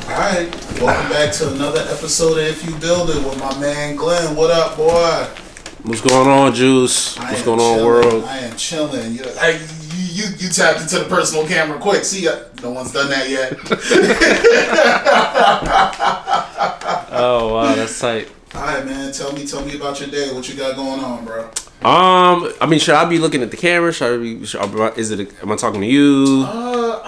Alright, welcome back to another episode of If You Build It with my man Glen. What up, boy? What's going on, Juice? What's going on, world? I am chilling. You tapped into the personal camera quick. See, no one's done that yet. Oh, wow, that's tight. Alright, man. Tell me about your day. What you got going on, bro? I mean, should I be looking at the camera? Am I talking to you?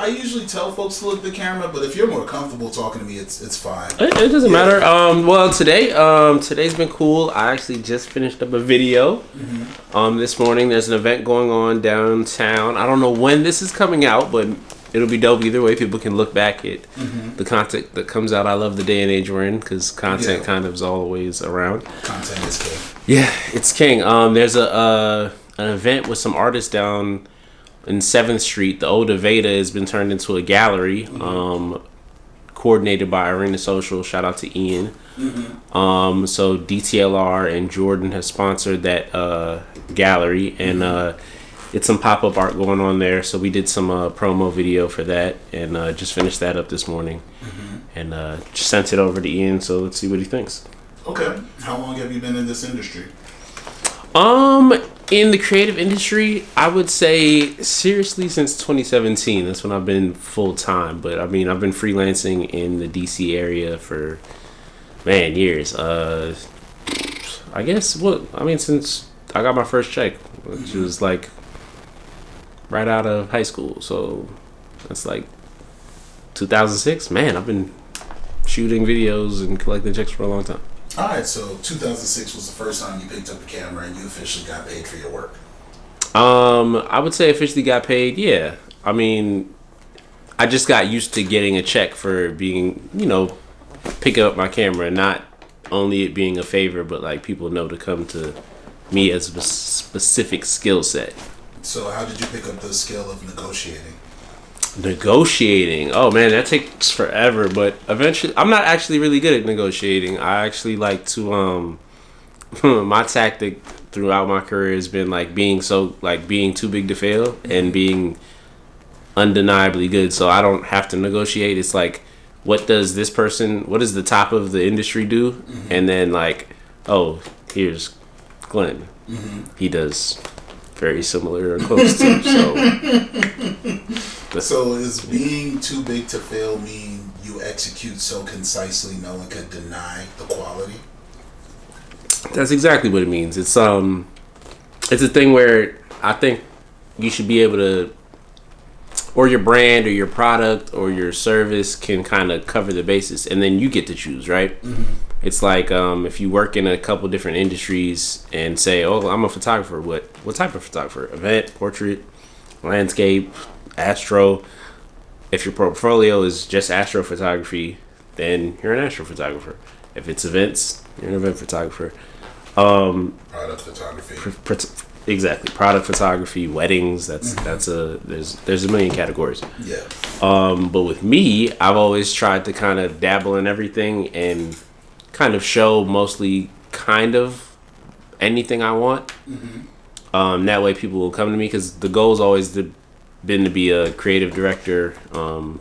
I usually tell folks to look at the camera, but if you're more comfortable talking to me, it's fine. It doesn't matter. Well, today's been cool. I actually just finished up a video. This morning. There's an event going on downtown. I don't know when this is coming out, but it'll be dope either way. People can look back at the content that comes out. I love the day and age we're in because content kind of is always around. Content is king. Yeah, it's king. There's an event with some artists down in 7th Street. The old Aveda has been turned into a gallery, coordinated by Arena Social. Shout out to Ian. So DTLR and Jordan have sponsored that gallery, and it's some pop-up art going on there. So we did some promo video for that, and just finished that up this morning, and just sent it over to Ian. So let's see what he thinks. Okay. How long have you been in this industry? In the creative industry, I would say seriously since 2017. That's when I've been full time. But I mean, I've been freelancing in the DC area for years. I guess since I got my first check, which was like right out of high school. So that's like 2006. Man, I've been shooting videos and collecting checks for a long time. Alright, so 2006 was the first time you picked up a camera and you officially got paid for your work. I would say officially got paid, yeah. I mean, I just got used to getting a check for being, picking up my camera, not only it being a favor, but like people know to come to me as a specific skill set. So how did you pick up the skill of negotiating? Negotiating. Oh man, that takes forever, but eventually I'm not actually really good at negotiating. I actually like to my tactic throughout my career has been being too big to fail and being undeniably good, so I don't have to negotiate. It's like, what does the top of the industry do? And then here's Glen. He does very similar or close to, So is being too big to fail mean you execute so concisely no one could deny the quality? That's exactly what it means. It's a thing where I think you should be able to, or your brand or your product or your service can kind of cover the basis, and then you get to choose, right? It's like if you work in a couple different industries and say, oh, I'm a photographer. What type of photographer? Event, portrait, landscape, astro. If your portfolio is just astrophotography, then you're an astrophotographer. If it's events, you're an event photographer. Product photography. Exactly. Product photography, weddings. There's a million categories. Yeah. But with me, I've always tried to kind of dabble in everything and kind of show mostly kind of anything I want. That way people will come to me, because the goal is always been to be a creative director,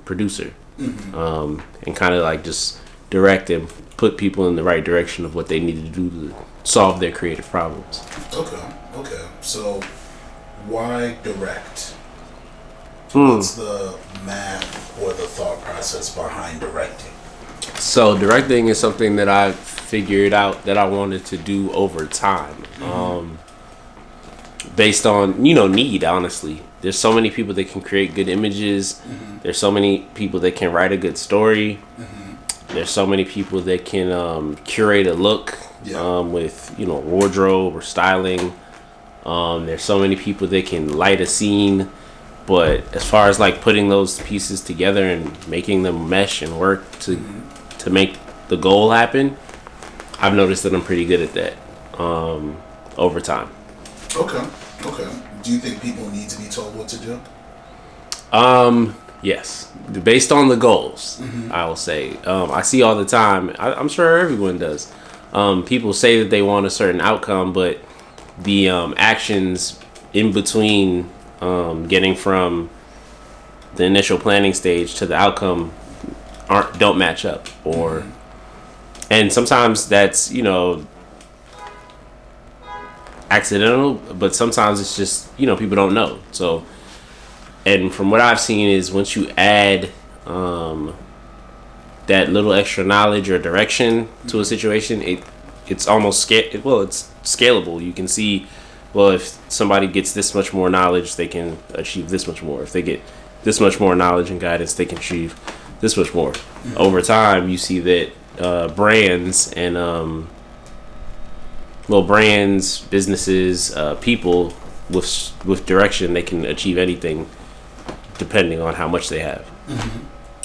producer, and kind of just direct and put people in the right direction of what they need to do to solve their creative problems. Okay. So why direct? What's the math or the thought process behind directing? So directing is something that I figured out that I wanted to do over time, based on need. Honestly, there's so many people that can create good images. There's so many people that can write a good story. There's so many people that can curate a look with wardrobe or styling. There's so many people that can light a scene. But as far as putting those pieces together and making them mesh and work to make the goal happen, I've noticed that I'm pretty good at that over time. Okay. Do you think people need to be told what to do? Yes. Based on the goals, I will say. I see all the time. I'm sure everyone does. People say that they want a certain outcome, but the actions in between getting from the initial planning stage to the outcome don't match up, or and sometimes that's accidental, but sometimes it's just people don't know. So, and from what I've seen is once you add that little extra knowledge or direction to a situation, it's almost it's scalable. You can see, well, if somebody gets this much more knowledge, they can achieve this much more. If they get this much more knowledge and guidance, they can achieve this much more. Over time, you see that brands and brands, businesses, people with direction, they can achieve anything depending on how much they have.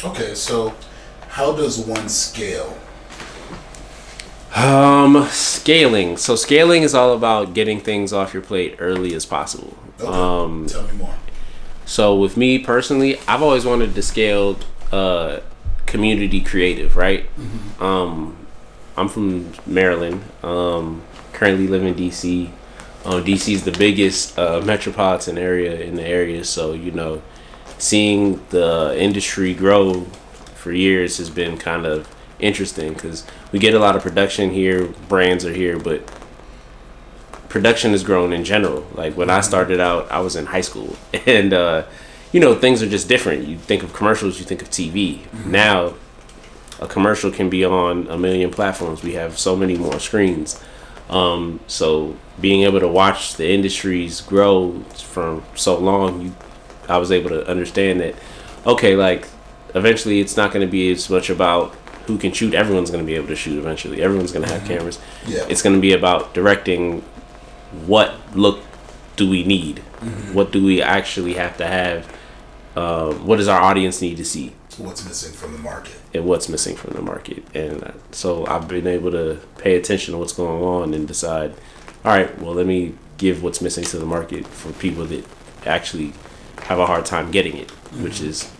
Okay, so how does one scale? Scaling. So scaling is all about getting things off your plate early as possible. Okay, tell me more. So with me personally, I've always wanted to scale community creative, right? I'm from Maryland. Currently live in DC. DC is the biggest metropolitan area in the area, so seeing the industry grow for years has been kind of interesting because we get a lot of production here, brands are here, but production has grown in general. Like when I started out, I was in high school, and things are just different. You think of commercials, you think of TV. Now a commercial can be on a million platforms. We have so many more screens. So being able to watch the industries grow from so long, I was able to understand that, okay, like eventually it's not going to be as much about who can shoot. Everyone's going to be able to shoot eventually. Everyone's going to have cameras. Yeah. It's going to be about directing what look do we need? What do we actually have to have? What does our audience need to see? What's missing from the market? And what's missing from the market. And so I've been able to pay attention to what's going on and decide, all right, well, let me give what's missing to the market for people that actually have a hard time getting it, which is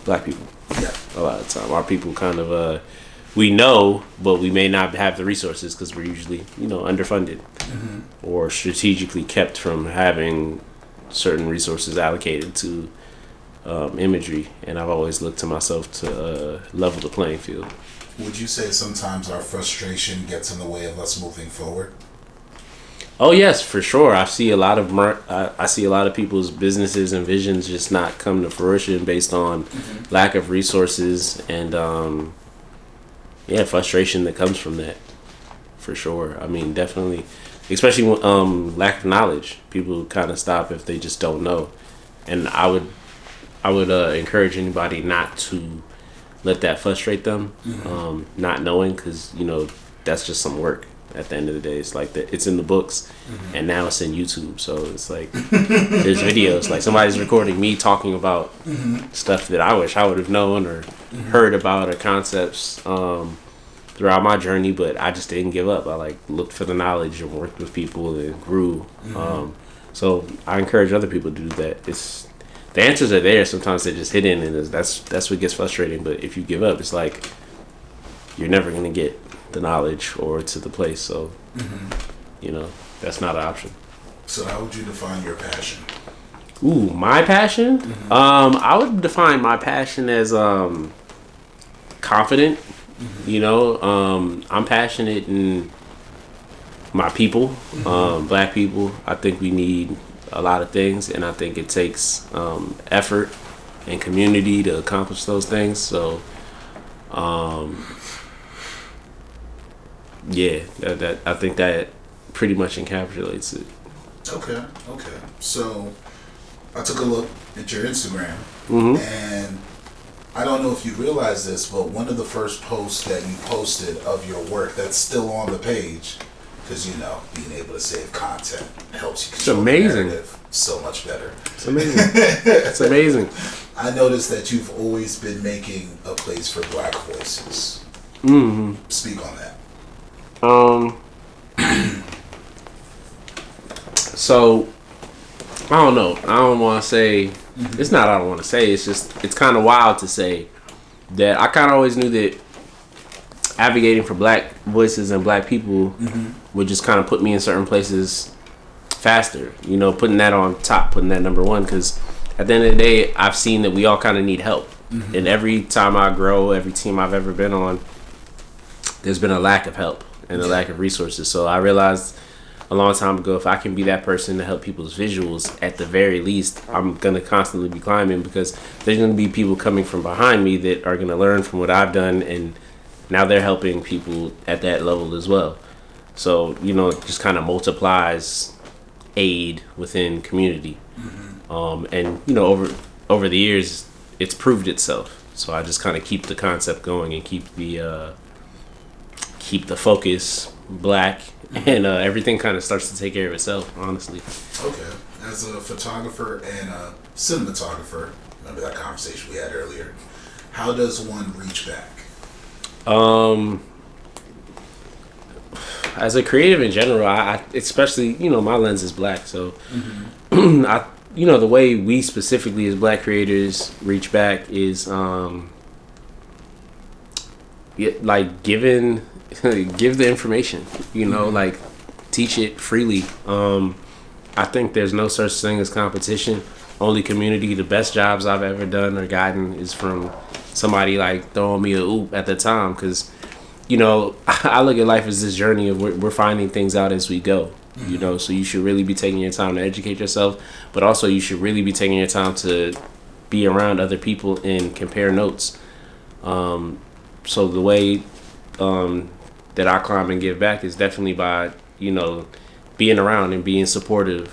black people. Yeah. A lot of the time. Our people kind of, we know, but we may not have the resources because we're usually, underfunded or strategically kept from having certain resources allocated to imagery, and I've always looked to myself to level the playing field. Would you say sometimes our frustration gets in the way of us moving forward? Oh yes, for sure. I see a lot of I see a lot of people's businesses and visions just not come to fruition based on lack of resources and frustration that comes from that. For sure. I mean, definitely, especially lack of knowledge. People kind of stop if they just don't know, and I would encourage anybody not to let that frustrate them, not knowing, because that's just some work. At the end of the day, it's like it's in the books, and now it's in YouTube. So it's like there's videos, like somebody's recording me talking about stuff that I wish I would have known or heard about, or concepts throughout my journey. But I just didn't give up. I looked for the knowledge and worked with people and grew. So I encourage other people to do that. The answers are there. Sometimes they're just hidden, and that's what gets frustrating. But if you give up, it's like you're never gonna get the knowledge or to the place. So that's not an option. So how would you define your passion? Ooh, my passion? I would define my passion as confident. I'm passionate in my people, black people. I think we need a lot of things, and I think it takes effort and community to accomplish those things. So that I think that pretty much encapsulates it. Okay. So I took a look at your Instagram, and I don't know if you realize this, but one of the first posts that you posted of your work that's still on the page, because being able to save content helps you control the narrative so much better. It's amazing. It's amazing. I noticed that you've always been making a place for black voices. Speak on that. So I don't know. I don't want to say it's not. I don't want to say. It's just it's kind of wild to say that I kind of always knew that advocating for black voices and black people would just kind of put me in certain places faster. Putting that on top, putting that number one, because at the end of the day, I've seen that we all kind of need help. And every time I grow, every team I've ever been on, there's been a lack of help and a lack of resources. So I realized a long time ago, if I can be that person to help people's visuals, at the very least, I'm going to constantly be climbing, because there's going to be people coming from behind me that are going to learn from what I've done, and now they're helping people at that level as well. So, you know, it just kind of multiplies aid within community. And, you know, over the years, it's proved itself. So I just kind of keep the concept going and keep the focus black, and everything kind of starts to take care of itself, honestly. Okay. As a photographer and a cinematographer, remember that conversation we had earlier, how does one reach back? As a creative in general, I especially, you know, my lens is black, so you know, the way we specifically as black creators reach back is like give the information, you know, like teach it freely. I think there's no such thing as competition, only community. The best jobs I've ever done or gotten is from somebody like throwing me a oop at the time, because, you know, I look at life as this journey of we're finding things out as we go, you know, so you should really be taking your time to educate yourself, but also you should really be taking your time to be around other people and compare notes. So the way that I climb and give back is definitely by, you know, being around and being supportive,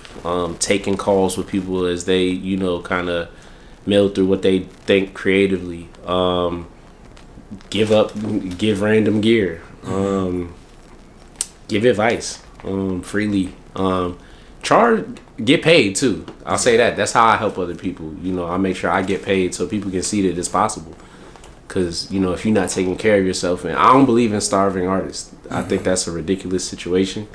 taking calls with people as they, you know, kind of mill through what they think creatively, give random gear, give advice freely, get paid too. I'll say that's how I help other people. You know, I make sure I get paid so people can see that it's possible. Because, you know, if you're not taking care of yourself, and I don't believe in starving artists. I think that's a ridiculous situation.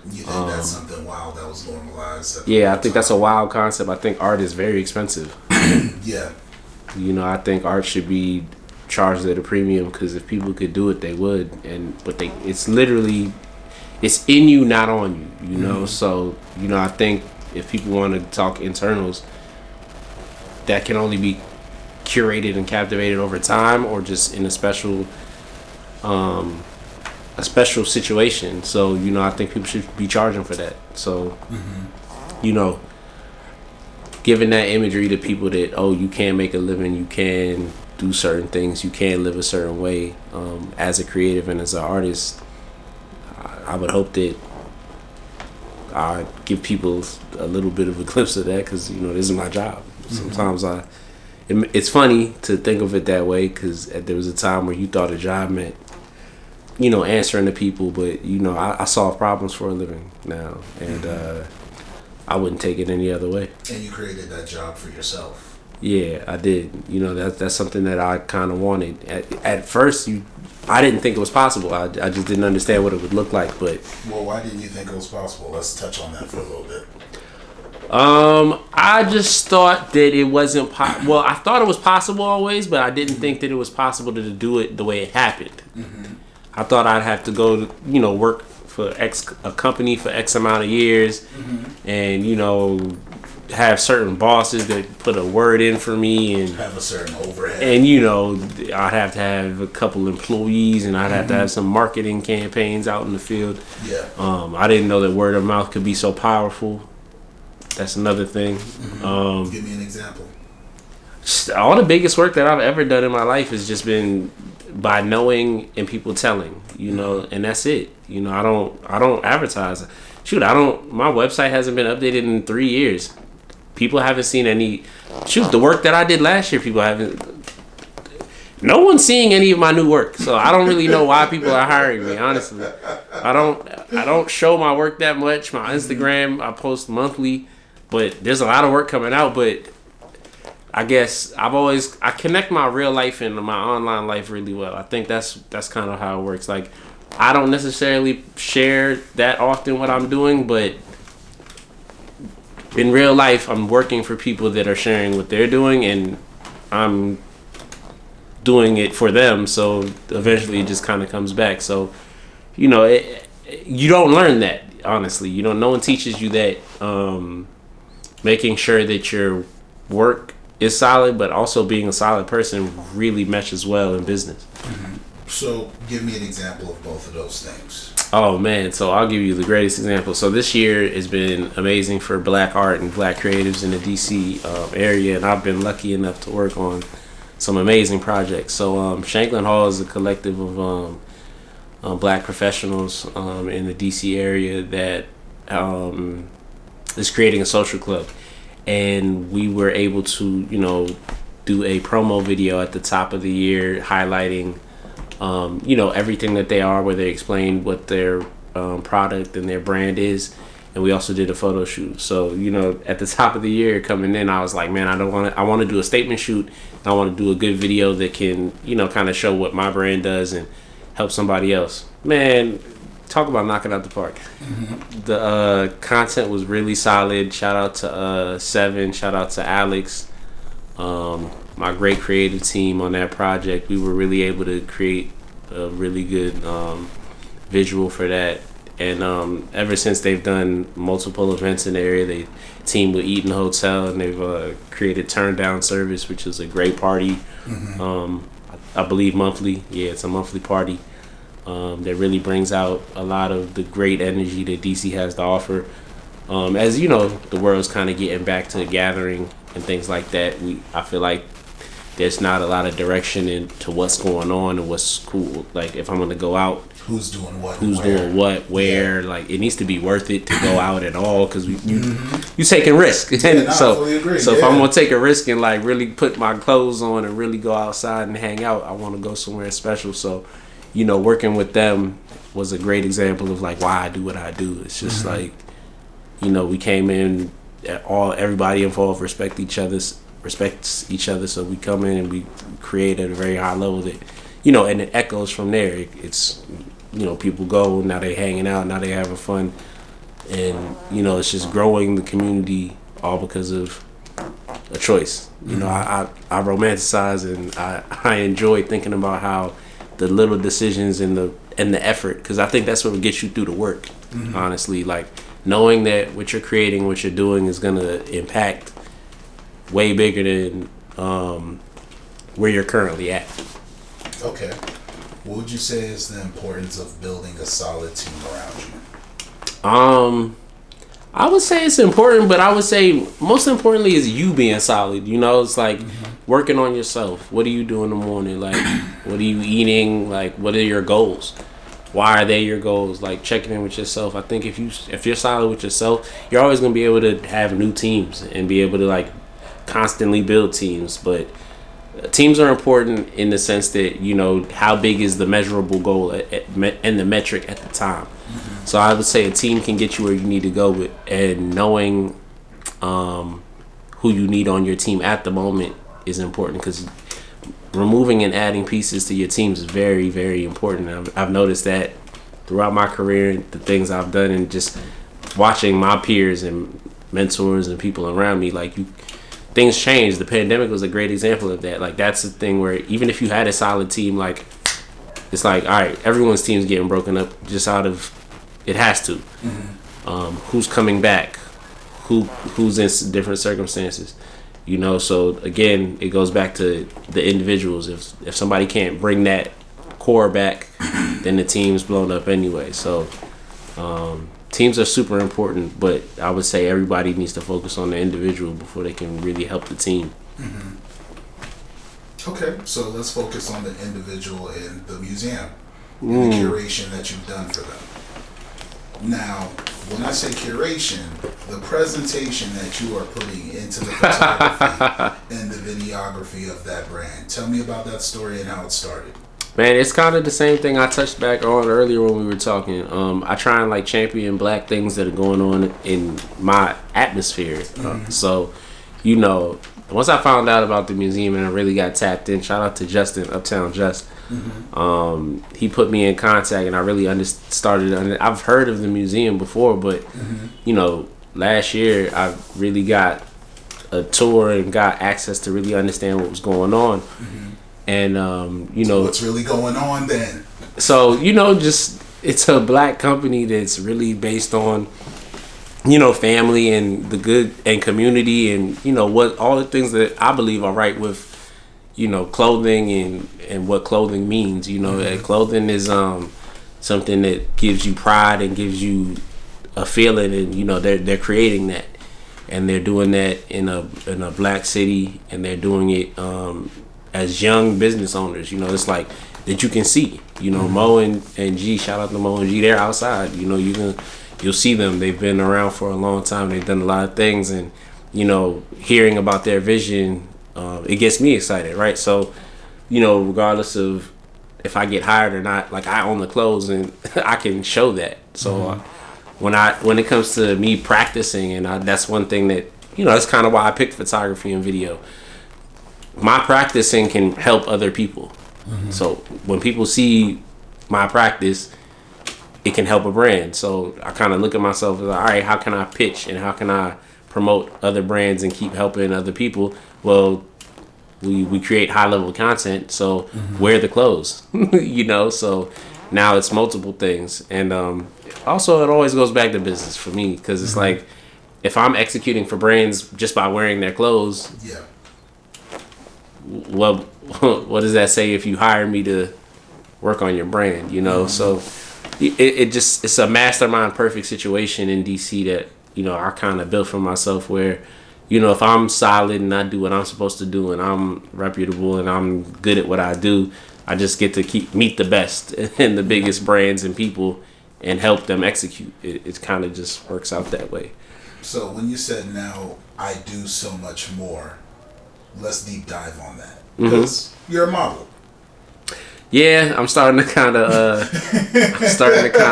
You think that's something wild that was normalized? Yeah, I think that's a wild concept. I think art is very expensive. Yeah. You know, I think art should be charged at a premium, because if people could do it, they would. It's literally, it's in you, not on you, you know? So, you know, I think if people want to talk internals, that can only be curated and captivated over time, or just in a special situation. So, you know, I think people should be charging for that. So, you know, giving that imagery to people that, oh, you can make a living, you can do certain things, you can live a certain way, as a creative and as an artist. I would hope that I give people a little bit of a glimpse of that, because, you know, this is my job. Sometimes it's funny to think of it that way, because there was a time where you thought a job meant, you know, answering to people, but, you know, I solve problems for a living now, and I wouldn't take it any other way. And you created that job for yourself. Yeah, I did. You know, that's something that I kind of wanted. At first, I didn't think it was possible. I just didn't understand what it would look like. But well, why didn't you think it was possible? Let's touch on that for a little bit. I just thought that it wasn't well, I thought it was possible always, but I didn't think that it was possible to do it the way it happened. I thought I'd have to go to, you know, work for a company for X amount of years, and, you know, have certain bosses that put a word in for me, and have a certain overhead, and, you know, I'd have to have a couple employees, and I'd have to have some marketing campaigns out in the field. Yeah. I didn't know that word of mouth could be so powerful. That's another thing. Give me an example. All the biggest work that I've ever done in my life has just been by knowing and people telling, you know, and that's it. You know, I don't advertise. Shoot, my website hasn't been updated in 3 years. People haven't seen any. Shoot, the work that I did last year, people haven't. No one's seeing any of my new work, so I don't really know why people are hiring me. Honestly, I don't show my work that much. My Instagram, I post monthly, but there's a lot of work coming out. But I guess I connect my real life and my online life really well. I think that's kind of how it works. Like, I don't necessarily share that often what I'm doing, but in real life, I'm working for people that are sharing what they're doing, and I'm doing it for them. So eventually, it just kind of comes back. So, you know, you don't learn that, honestly. No one teaches you that. Making sure that your work is solid, but also being a solid person really meshes well in business. So give me an example of both of those things. Oh man, so I'll give you the greatest example. So this year has been amazing for Black art and Black creatives in the DC area, and I've been lucky enough to work on some amazing projects. So Shanklin Hall is a collective of Black professionals in the DC area that is creating a social club, and we were able to, do a promo video at the top of the year highlighting everything that they are, where they explain what their product and their brand is. And we also did a photo shoot. So, at the top of the year coming in, I was like, man, I want to do a statement shoot. I want to do a good video that can, kind of show what my brand does and help somebody else. Man, talk about knocking out the park. The content was really solid. Shout out to Seven. Shout out to Alex. My great creative team on that project. We were really able to create a really good visual for that. And ever since they've done multiple events in the area, they teamed with Eaton Hotel, and they've created Turn Down Service, which is a great party. I believe monthly. Yeah, it's a monthly party that really brings out a lot of the great energy that DC has to offer. As the world's kind of getting back to gathering and things like that. I feel like there's not a lot of direction into what's going on and what's cool. Like, if I'm going to go out, who's doing what, where. Like, it needs to be worth it to go out at all, because you taking risk. I fully agree. So if I'm going to take a risk and like really put my clothes on and really go outside and hang out, I want to go somewhere special. So, working with them was a great example of like why I do what I do. It's just like, we came in, everybody involved respects each other. So we come in and we create at a very high level that, and it echoes from there. It's, people go, now they hanging out, now they having fun. And, it's just growing the community all because of a choice. I romanticize and I enjoy thinking about how the little decisions and the effort, because I think that's what gets you through the work. Honestly, like knowing that what you're creating, what you're doing is going to impact way bigger than where you're currently at. Okay. What would you say is the importance of building a solid team around you? I would say it's important, but I would say most importantly is you being solid. It's like working on yourself. What do you do in the morning? Like, what are you eating? Like, what are your goals? Why are they your goals? Like, checking in with yourself. I think if you're solid with yourself, you're always going to be able to have new teams and be able to like constantly build teams. But teams are important in the sense that, how big is the measurable goal and the metric at the time. So I would say a team can get you where you need to go with, and knowing who you need on your team at the moment is important, because removing and adding pieces to your teams is very, very important. I've noticed that throughout my career, the things I've done, and just watching my peers and mentors and people around me, like things change. The pandemic was a great example of that. Like, that's the thing where even if you had a solid team, like, it's like, all right, everyone's team's getting broken up just out of, it has to. Who's coming back? Who's in different circumstances? So again, it goes back to the individuals. If somebody can't bring that core back, then the team's blown up anyway. So teams are super important, but I would say everybody needs to focus on the individual before they can really help the team. Okay, so let's focus on the individual in the museum and the curation that you've done for them. Now, when I say curation, the presentation that you are putting into the photography and the videography of that brand. Tell me about that story and how it started. Man, it's kind of the same thing I touched back on earlier when we were talking. I try and like champion Black things that are going on in my atmosphere. So, once I found out about the museum and I really got tapped in, shout out to Justin, Uptown Just. He put me in contact, and I really I've heard of the museum before, but last year I really got a tour and got access to really understand what was going on. And so what's really going on then? So just it's a Black company that's really based on family and the good and community and what all the things that I believe are right with clothing and what clothing means. Clothing is something that gives you pride and gives you a feeling, and they're creating that, and they're doing that in a black city, and they're doing it as young business owners. It's like that you can see. Mo and G, shout out to Mo and G, they're outside. You'll see them. They've been around for a long time. They've done a lot of things, and hearing about their vision, it gets me excited, right? So, regardless of if I get hired or not, like, I own the clothes and I can show that. So when it comes to me practicing, and that's one thing that that's kind of why I picked photography and video. My practicing can help other people. So when people see my practice, it can help a brand. So I kind of look at myself as, all right, how can I pitch and how can I promote other brands and keep helping other people? Well, we create high level content, so wear the clothes, so now it's multiple things. And also it always goes back to business for me, because it's like, if I'm executing for brands just by wearing their clothes, what does that say if you hire me to work on your brand? So it's a mastermind perfect situation in DC that I kind of built for myself, where if I'm solid and I do what I'm supposed to do and I'm reputable and I'm good at what I do, I just get to meet the best and the biggest brands and people and help them execute. It kind of just works out that way. So when you said now I do so much more, let's deep dive on that, because you're a model. Yeah, I'm starting to kind of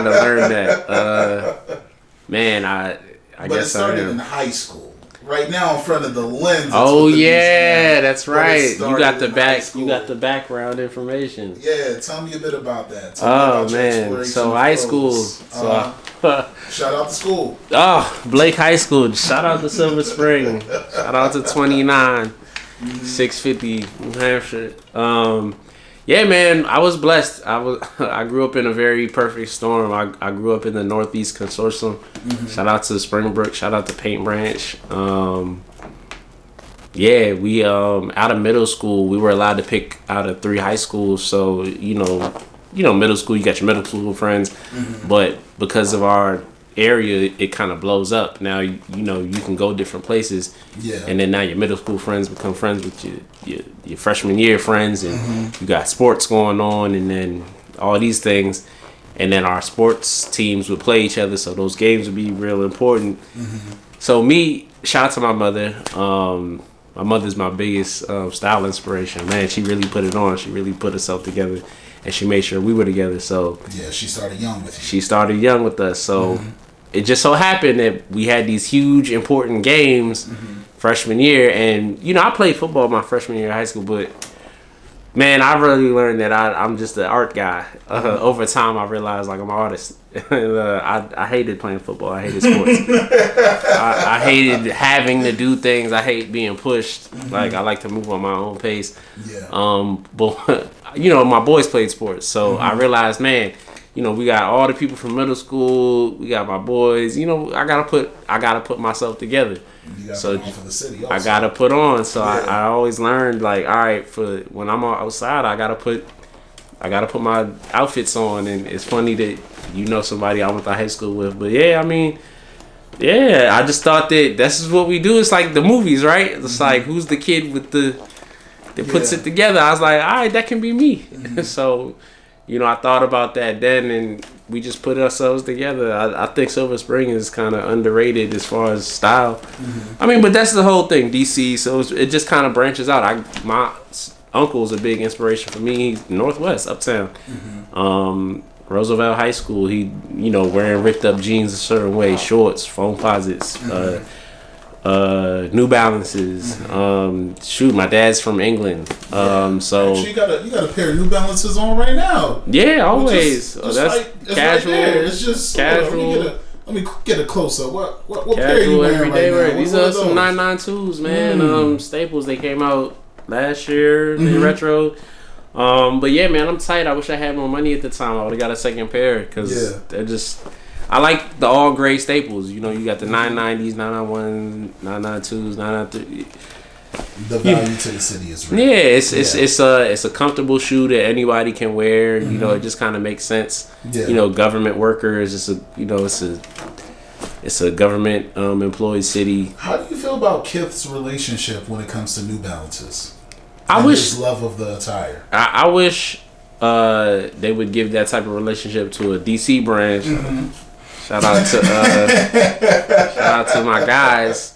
learn that. Man, I but guess it started in high school. Right now, in front of the lens. Oh yeah, that's right. You got the background information. Yeah, tell me a bit about that. Oh man, so high school. Shout out to school. Oh, Blake High School. Shout out to Silver Spring. Shout out to 29, 650 New Hampshire. Yeah, man, I was blessed. I grew up in a very perfect storm. I grew up in the Northeast Consortium. Shout out to Springbrook. Shout out to Paint Branch. Yeah, we out of middle school, we were allowed to pick out of 3 high schools. So middle school, you got your middle school friends, but because of our area, it kind of blows up. Now you can go different places, and then now your middle school friends become friends with your freshman year friends, and you got sports going on, and then all these things, and then our sports teams would play each other, so those games would be real important. So shout out to my mother. My mother's my biggest style inspiration. Man, she really put it on. She really put herself together, and she made sure we were together. So yeah, she started young with you. She started young with us. So it just so happened that we had these huge important games freshman year, and I played football my freshman year of high school, but man, I really learned that I'm just an art guy. Over time, I realized like I'm an artist. I hated playing football. I hated sports. I hated having to do things. I hate being pushed. Like, I like to move on my own pace. But my boys played sports, so I realized, man, we got all the people from middle school. We got my boys. I gotta put myself together. So for the city also. I gotta put on. So I always learned, like, all right, for when I'm outside, I gotta put my outfits on. And it's funny that somebody I went to high school with, but I just thought that this is what we do. It's like the movies, right? It's like, who's the kid with that puts it together? I was like, all right, that can be me. So I thought about that then, and we just put ourselves together. I think Silver Spring is kind of underrated as far as style. But that's the whole thing, DC. So it just kind of branches out. My uncle's a big inspiration for me. He's Northwest, Uptown. Roosevelt High School. He, wearing ripped up jeans a certain way, shorts, foam posits, New Balances. My dad's from England. So actually, you got a pair of New Balances on right now. Yeah, always. That's like, casual. Right there. It's just casual. Let me get a close up. What pair are you wearing right now? These are some 992s, man. Staples. They came out last year. They retro. But yeah, man, I'm tight. I wish I had more money at the time. I would have got a second pair, because they're just I like the all gray staples. You know, you got the 990s, 991s, 992s, 993. The value to the city is real. Yeah, it's a comfortable shoe that anybody can wear. You know, it just kind of makes sense. Yeah. You know, government workers. It's a government employed city. How do you feel about Kith's relationship when it comes to New Balances? I wish his love of the attire. I wish they would give that type of relationship to a DC brand. Shout out to my guys.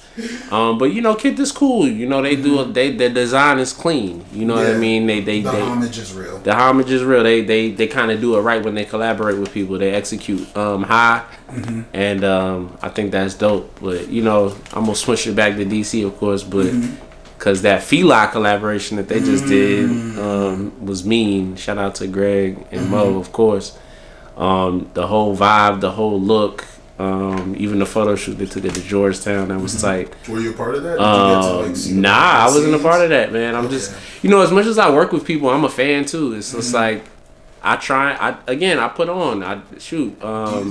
But you know, Kith is cool. You know, they do their design is clean. You know what I mean? The homage is real. The homage is real. They kind of do it right when they collaborate with people. They execute high, and I think that's dope. But you know, I'm gonna switch it back to DC, of course, but because that Fila collaboration that they just did was mean. Shout out to Greg and Mo, of course. The whole vibe, the whole look. Even the photo shoot they took it to Georgetown, that was tight. Were you a part of that? Did you get to, like, see I wasn't a part of that, man. I'm just, you know, as much as I work with people, I'm a fan too. It's just like I put on. Do you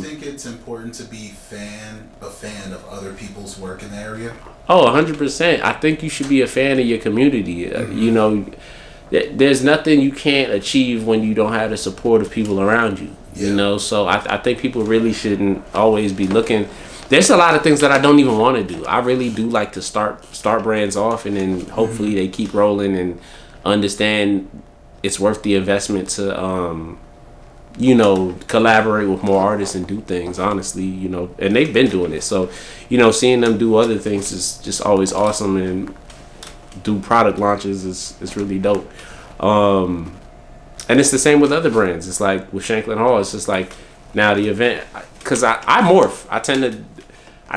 think it's important to be a fan of other people's work in the area? Oh, 100%. I think you should be a fan of your community. You know, there's nothing you can't achieve when you don't have the support of people around you. Yeah. You know, so I think people really shouldn't always be looking. There's a lot of things that I don't even want to do. I really do like to start brands off, and then hopefully they keep rolling and understand it's worth the investment to, you know, collaborate with more artists and do things, honestly, you know, and they've been doing it. So, you know, seeing them do other things is just always awesome, and do product launches is really dope. And it's the same with other brands. It's like with Shanklin Hall, it's just like now the event, because I morph. I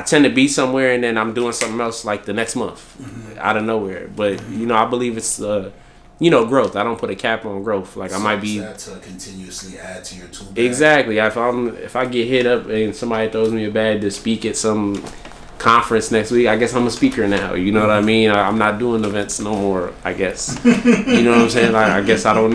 tend to be somewhere and then I'm doing something else like the next month out of nowhere. But you know, I believe it's you know, growth. I don't put a cap on growth. Like, so I might be that to continuously add to your tool bag. Exactly. If I get hit up and somebody throws me a bag to speak at some conference next week, I guess I'm a speaker now. You know what I mean? I'm not doing events no more, I guess. You know what I'm saying? Like, I guess I don't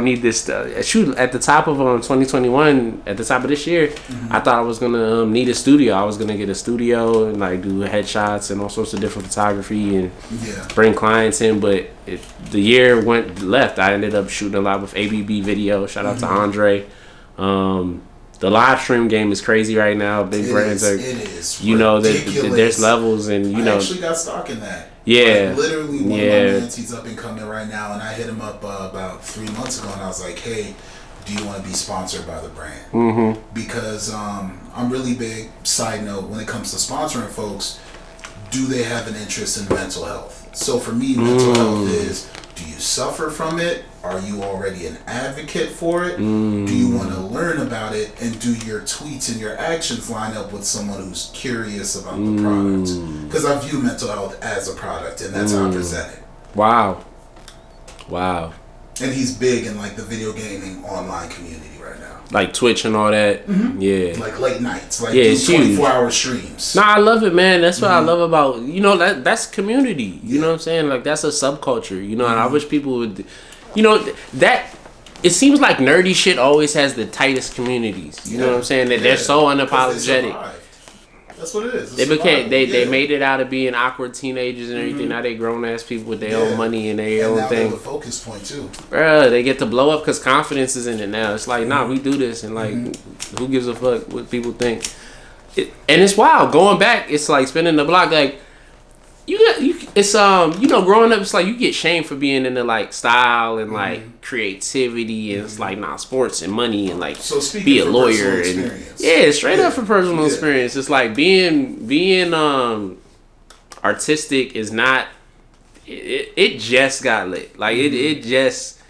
need this. Shoot, at the top of 2021, at the top of this year, I thought I was gonna need a studio. I was gonna get a studio and like do headshots and all sorts of different photography and bring clients in. But the year went left. I ended up shooting a lot with ABB Video. Shout out to Andre. The live stream game is crazy right now. Big brands are, you know, there's levels, and you know. I actually got stock in that. Yeah. Like, literally one of my mans, he's up and coming right now, and I hit him up about 3 months ago, and I was like, hey, do you want to be sponsored by the brand? Because I'm really big, side note, when it comes to sponsoring folks, do they have an interest in mental health? So for me, mental health is, do you suffer from it? Are you already an advocate for it? Do you want to learn about it? And do your tweets and your actions line up with someone who's curious about the product? Because I view mental health as a product, and that's how I present it. Wow. And he's big in like the video gaming online community right now. Like Twitch and all that. Yeah. Like late nights. Like it's 24-hour streams. Nah, I love it, man. That's what I love about, you know, that's community. You know what I'm saying? Like, that's a subculture. You know, and I wish people would, you know, that it seems like nerdy shit always has the tightest communities. You know what I'm saying? That they're so unapologetic. That's what it is. They made it out of being awkward teenagers and everything. Now they grown ass people with their own money and their own thing. They're the focus point too. Bruh, they get to blow up because confidence is in it now. It's like, nah, we do this, and like, who gives a fuck what people think? And it's wild. Going back, it's like spinning the block. Like, it's you know, growing up, it's like you get shamed for being into like style and like creativity, and it's like, nah, sports and money and like, so be a lawyer and straight up for personal experience. It's like being artistic is not. It just got lit. Like it just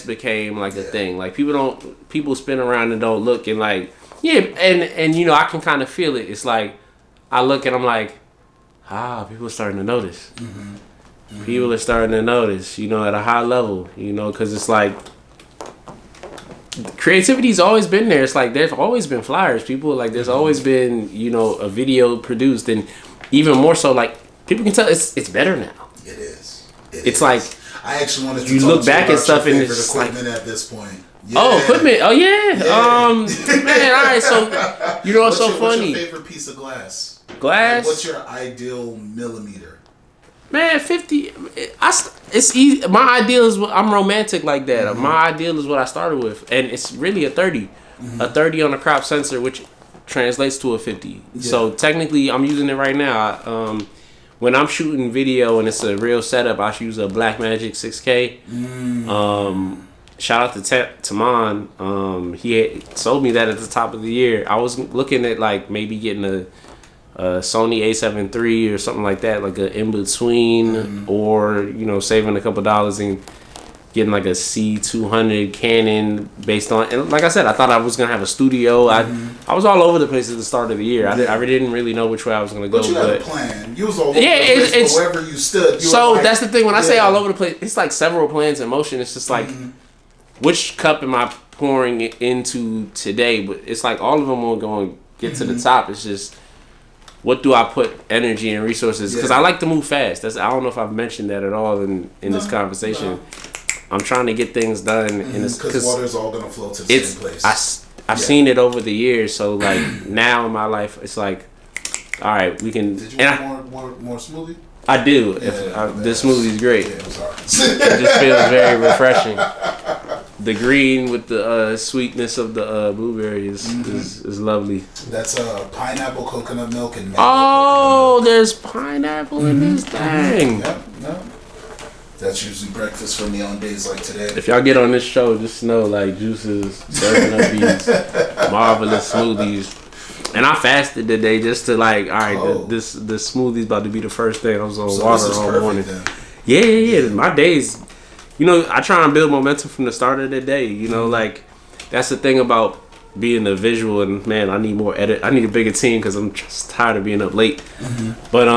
became like a thing. Like people spin around and don't look, and like and you know, I can kind of feel it. It's like I look and I'm like, people are starting to notice. People are starting to notice, you know, at a high level, you know, because it's like creativity's always been there. It's like there's always been flyers. People like there's always been, you know, a video produced, and even more so, like people can tell it's better now. It is. It's like I actually wanted to you talk look to back you at about stuff your and favorite it's like, equipment at this point. Yeah. Oh, equipment. Oh, yeah. Man, all right. So, you know what's so funny? What's your favorite piece of glass? Glass? Like, what's your ideal millimeter? Man, 50. It's easy. My ideal is I'm romantic like that. Mm-hmm. My ideal is what I started with, and it's really a 30, mm-hmm. a 30 on a crop sensor, which translates to a 50. Yeah. So technically, I'm using it right now. When I'm shooting video and it's a real setup, I use a Blackmagic 6K. Shout out to Taman. He had sold me that at the top of the year. I was looking at like maybe getting a Sony A7 III or something like that, like a in between, or saving a couple dollars and getting like a C200 Canon based on. And like I said, I thought I was gonna have a studio. I was all over the place at the start of the year. I didn't really know which way I was gonna go. But you had a plan. You was all over the place. It's wherever you stood. So that's the thing. When I say all over the place, it's like several plans in motion. It's just like. Which cup am I pouring it into today? But it's like all of them will go and get to the top. It's just what do I put energy and resources? Because I like to move fast. I don't know if I've mentioned that at all in this conversation. No. I'm trying to get things done. Because water's all going to flow to the same place. I've seen it over the years. So like now in my life, it's like, all right, we can. Did you want more smoothie? I do. This smoothie's great. Yeah, I'm sorry. It just feels very refreshing. The green with the sweetness of the blueberry is lovely. That's pineapple, coconut milk, and mango. Oh, there's pineapple in this thing. Yep. That's usually breakfast for me on days like today. If y'all get on this show, just know like Juice is serving up these marvelous smoothies. And I fasted today just to like, all right, the smoothie's about to be the first thing. I was on water all morning. Then. Yeah. My days, I try and build momentum from the start of the day. Like that's the thing about being a visual. And man, I need more edit. I need a bigger team because I'm just tired of being up late. Mm-hmm. But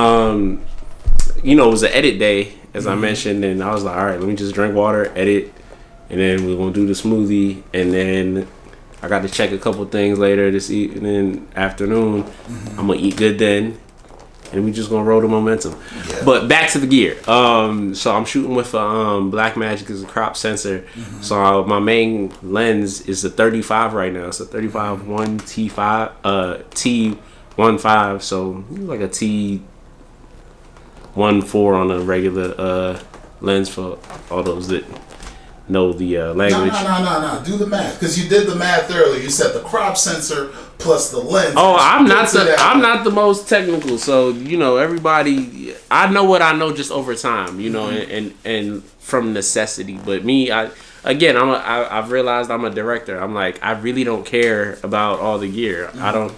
it was an edit day as I mentioned, and I was like, all right, let me just drink water, edit, and then we're gonna do the smoothie, and then. I got to check a couple things later this evening, afternoon. Mm-hmm. I'm going to eat good then. And we just going to roll the momentum. Yeah. But back to the gear. So I'm shooting with a Blackmagic as a crop sensor. Mm-hmm. So my main lens is the 35 right now. It's a 35 1 T5, T15. So like a T14 on a regular lens for all those that know the language. No. Do the math, because you did the math earlier. You said the crop sensor plus the lens. Oh, I'm not the most technical. So everybody. I know what I know just over time. And from necessity. But me, I've realized I'm a director. I'm like I really don't care about all the gear. Mm-hmm. I don't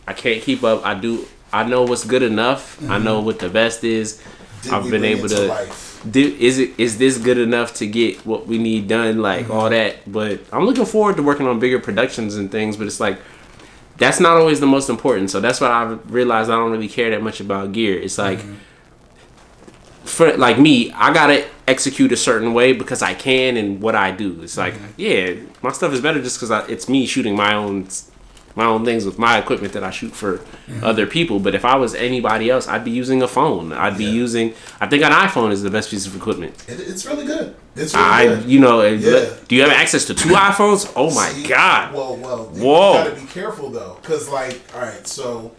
I can't keep up. I know what's good enough. Mm-hmm. I know what the best is. I've been able to. Life? Is this good enough to get what we need done, all that? But I'm looking forward to working on bigger productions and things, but it's like that's not always the most important. So that's what I've realized. I don't really care that much about gear. It's like for like me, I gotta execute a certain way because I can and what I do. It's like my stuff is better just because it's me shooting my own things with my equipment that I shoot for other people. But if I was anybody else, I'd be using a phone. I'd be using. I think an iPhone is the best piece of equipment. It's really good. It's really good. Do you have access to 2 iPhones? Oh my God. Well. Whoa. You gotta be careful though, because all right, so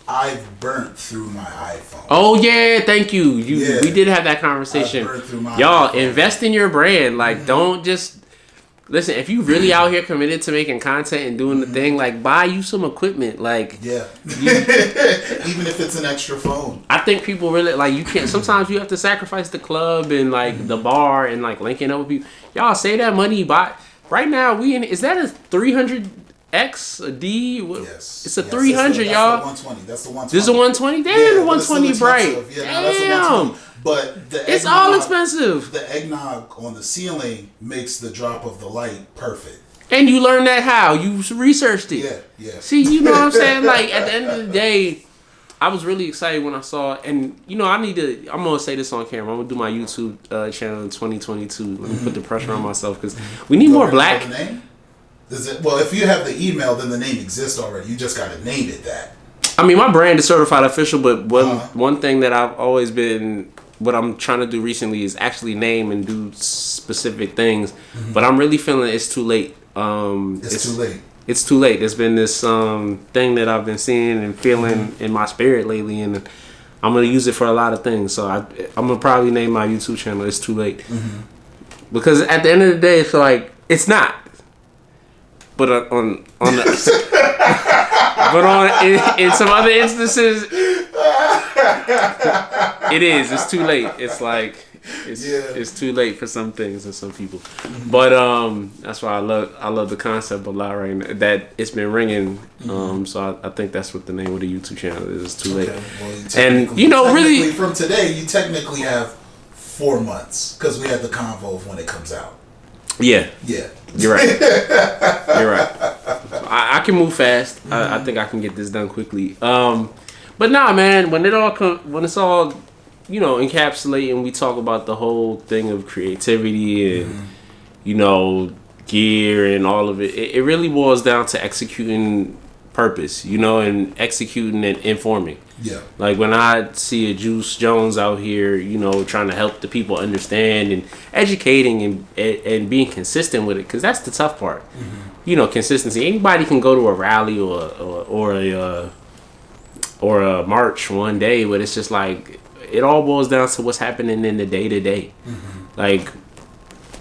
I've burnt through my iPhone. Oh yeah, thank you. We did have that conversation. Y'all iPhone. Invest in your brand. Don't just. Listen, if you really out here committed to making content and doing the thing, buy you some equipment. Even if it's an extra phone. I think people really, you can't, sometimes you have to sacrifice the club and, the bar and, linking up with people. Y'all save that money, buy. Right now, is that a 300X, a D? Yes. It's a 300, y'all. That's the 120. That's the 120. This is a 120? Damn, the 120 bright. Yeah, that's the 120. But it's all expensive. The eggnog on the ceiling makes the drop of the light perfect. And you learned that how? You researched it. Yeah. See, you know what I'm saying? At the end of the day, I was really excited when I saw it. And, I'm going to say this on camera. I'm going to do my YouTube channel in 2022. Let me put the pressure on myself because we need more black. The name? If you have the email, then the name exists already. You just got to name it that. I mean, my brand is certified official, but one thing that I've always been what I'm trying to do recently is actually name and do specific things. But I'm really feeling it's too late. It's too late. It's too late. There's been this thing that I've been seeing and feeling in my spirit lately, and I'm gonna use it for a lot of things. So I'm gonna probably name my YouTube channel "It's Too Late," because at the end of the day, it's like it's not. But on the but in some other instances, it is. It's too late. It's like it's too late for some things and some people. But that's why I love the concept a lot right now. That it's been ringing. So I think that's what the name of the YouTube channel is. It's too late. Well, and really from today, you technically have 4 months because we had the convo of when it comes out. Yeah. Yeah. You're right. You're right. I can move fast. I think I can get this done quickly. But nah, man. When it's all, encapsulate and we talk about the whole thing of creativity and gear and all of it, it really boils down to executing purpose, and executing and informing. Yeah. Like when I see a Juice Jones out here, trying to help the people understand and educating and being consistent with it, because that's the tough part. Consistency. Anybody can go to a rally or a march one day, but it's just like it all boils down to what's happening in the day to day. Like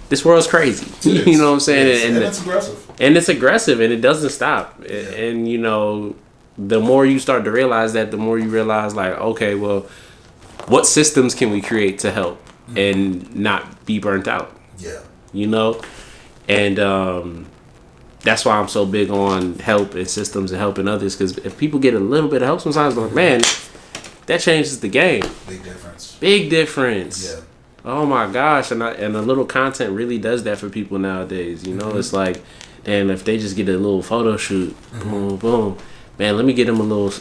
this world's crazy. You know what I'm saying? And it's aggressive. And it's aggressive, and it doesn't stop. Yeah. And the more you start to realize that, the more you realize, like, okay, well, what systems can we create to help and not be burnt out? Yeah. And that's why I'm so big on help and systems and helping others, because if people get a little bit of help sometimes, like, man, that changes the game. Big difference. Yeah. Oh my gosh, and a little content really does that for people nowadays. It's like, damn, if they just get a little photo shoot, boom, boom, man, let me get them a little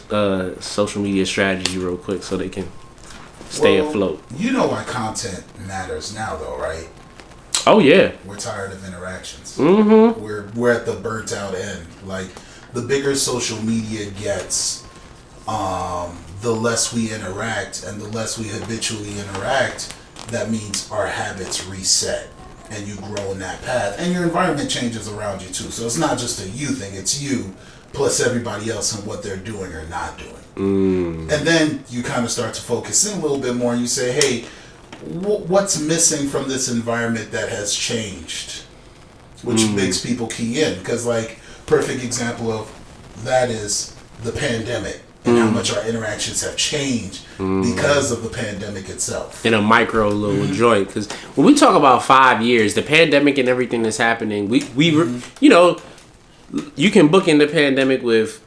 social media strategy real quick so they can stay afloat. You know why content matters now, though, right? Oh yeah. We're tired of interactions. Mm-hmm. We're at the burnt out end. Like the bigger social media gets, the less we interact, and the less we habitually interact. That means our habits reset and you grow in that path, and your environment changes around you too. So it's not just a you thing, it's you plus everybody else and what they're doing or not doing. And then you kind of start to focus in a little bit more and you say, hey, what's missing from this environment that has changed? Which makes people key in, because like perfect example of that is the pandemic. And how much our interactions have changed because of the pandemic itself. In a micro little joint. Because when we talk about 5 years, the pandemic and everything that's happening, we you can book in the pandemic with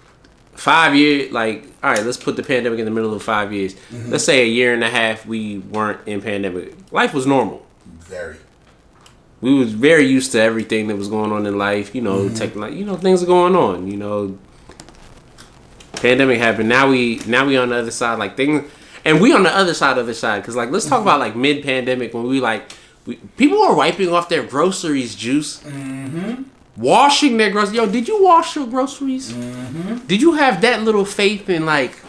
5 years. Like, all right, let's put the pandemic in the middle of 5 years. Let's say a year and a half we weren't in pandemic. Life was normal. Very. We was very used to everything that was going on in life. Things are going on. Pandemic happened. Now we on the other side, like things, and we on the other side because like let's talk about like mid pandemic when people were wiping off their groceries, Juice, washing their groceries. Yo, did you wash your groceries? Did you have that little faith in like,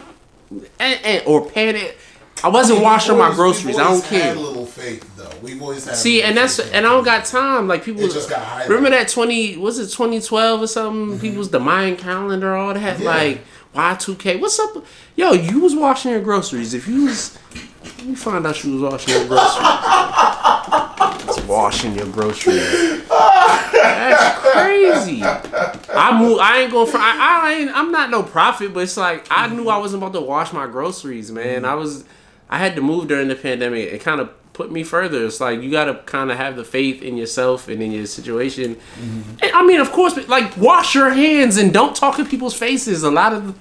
or panic? I wasn't washing my groceries. I don't care. Had a little faith though. We've always had. See, and that's I don't got time. Like people just got highlighted. Remember that 2012 or something? People's the Mayan calendar, all that like. Y2K, what's up? Yo, you was washing your groceries. Let me find out you was washing your groceries. It's washing your groceries. That's crazy. I'm not no prophet, but it's like I knew I wasn't about to wash my groceries, man. I had to move during the pandemic. It kind of put me further. It's like you gotta kind of have the faith in yourself and in your situation. And, I mean, of course, like wash your hands and don't talk in people's faces. A lot of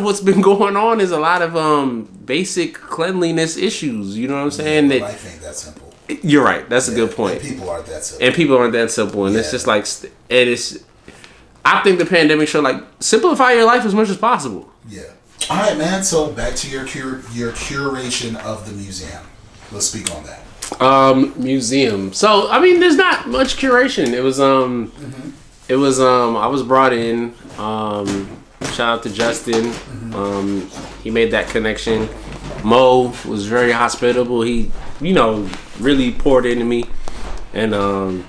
what's been going on is a lot of basic cleanliness issues. You know what I'm saying? That life ain't that simple. You're right. That's a good point. And people aren't that simple. And it's just like, and it's. I think the pandemic showed like simplify your life as much as possible. Yeah. All right, man. So back to your curation of the museum. Let's speak on that. Museum. So I mean, there's not much curation. It was I was brought in. Shout out to Justin. He made that connection. Mo was very hospitable. He, really poured into me and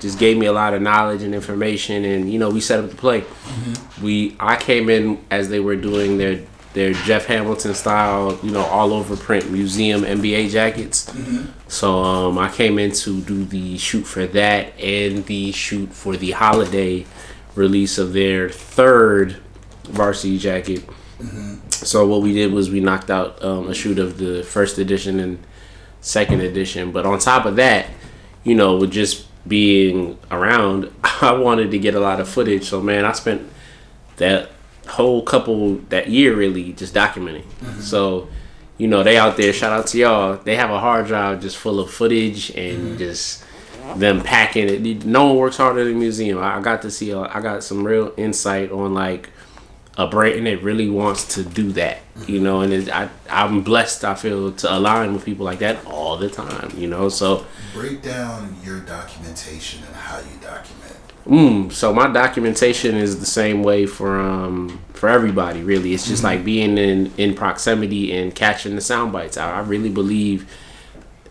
just gave me a lot of knowledge and information. And we set up the play. I came in as they were doing their Jeff Hamilton style, all over print museum NBA jackets. So I came in to do the shoot for that and the shoot for the holiday release of their third varsity jacket. So what we did was we knocked out a shoot of the first edition and second edition. But on top of that, with just being around, I wanted to get a lot of footage. So man, I spent that year really just documenting. So they out there, shout out to y'all, they have a hard drive just full of footage and just them packing it. No one works harder than the museum. I got to see I got some real insight on like a brand that really wants to do that, and I'm blessed, I feel, to align with people like that all the time, so break down your documentation and how you document. So my documentation is the same way for everybody, really. It's just like being in proximity and catching the sound bites. I really believe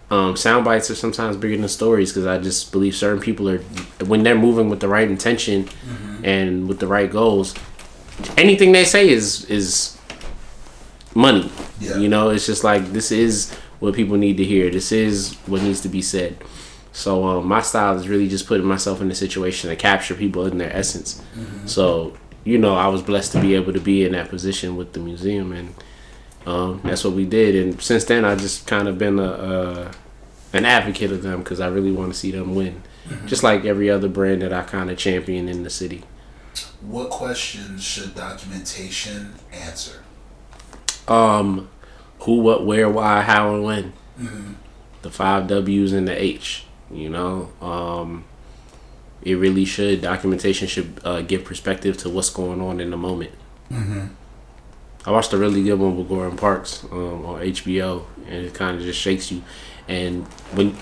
sound bites are sometimes bigger than stories, because I just believe certain people are, when they're moving with the right intention and with the right goals, anything they say is money. It's just like, this is what people need to hear. This is what needs to be said. So my style is really just putting myself in a situation to capture people in their essence. So, I was blessed to be able to be in that position with the museum, and that's what we did. And since then, I just kind of been an advocate of them, because I really want to see them win. Just like every other brand that I kind of champion in the city. What questions should documentation answer? Who, what, where, why, how, and when. The 5 W's and the H. It really should. Documentation should give perspective to what's going on in the moment. I watched a really good one with Gordon Parks on HBO, and it kind of just shakes you. And when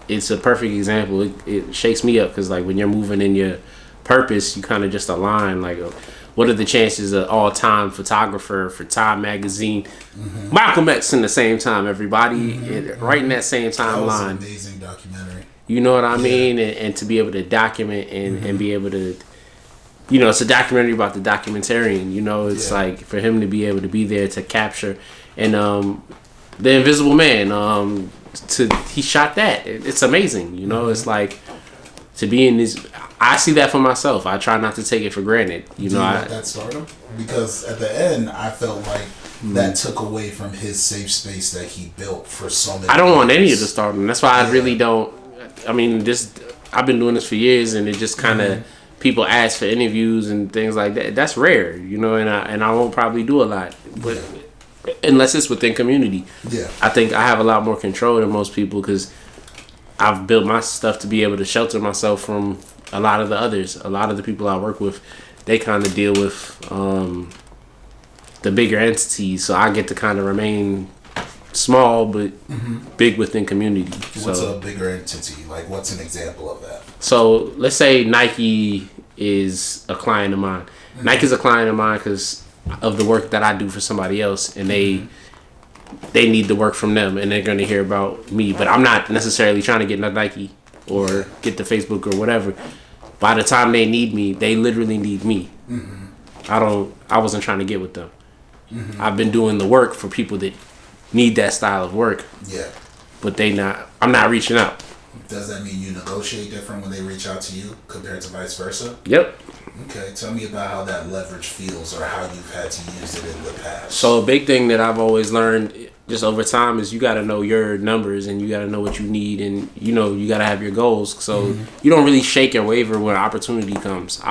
it's a perfect example, it shakes me up, because like when you're moving in your purpose, you kind of just align. Like, what are the chances of all-time photographer for Time magazine, Malcolm X in the same time, everybody, right in that same timeline. That was an amazing documentary. You know what I mean? And to be able to document and be able to, it's a documentary about the documentarian. It's like for him to be able to be there to capture, and the Invisible Man, he shot that. It's amazing. It's like, to be in this, I see that for myself. I try not to take it for granted. Do you let that stardom? Because at the end, I felt like that took away from his safe space that he built for so many. I don't want any of the stardom. That's why I really don't. I mean, I've been doing this for years, and it just kind of people ask for interviews and things like that. That's rare, and I won't probably do a lot, but unless it's within community. I think I have a lot more control than most people, because I've built my stuff to be able to shelter myself from a lot of the others. A lot of the people I work with, they kind of deal with the bigger entities, so I get to kind of remain small but big within community. What's a bigger entity? Like, what's an example of that? So let's say Nike is a client of mine. Nike's a client of mine because of the work that I do for somebody else, and they need the work from them, and they're going to hear about me. But I'm not necessarily trying to get Nike or get to Facebook or whatever. By the time they need me, they literally need me. I wasn't trying to get with them. I've been doing the work for people that need that style of work. But I'm not reaching out. Does that mean you negotiate different when they reach out to you compared to vice versa? Yep. Okay, tell me about how that leverage feels, or how you've had to use it in the past. So a big thing that I've always learned just over time is you got to know your numbers, and you got to know what you need, and you got to have your goals. So you don't really shake and waver when opportunity comes.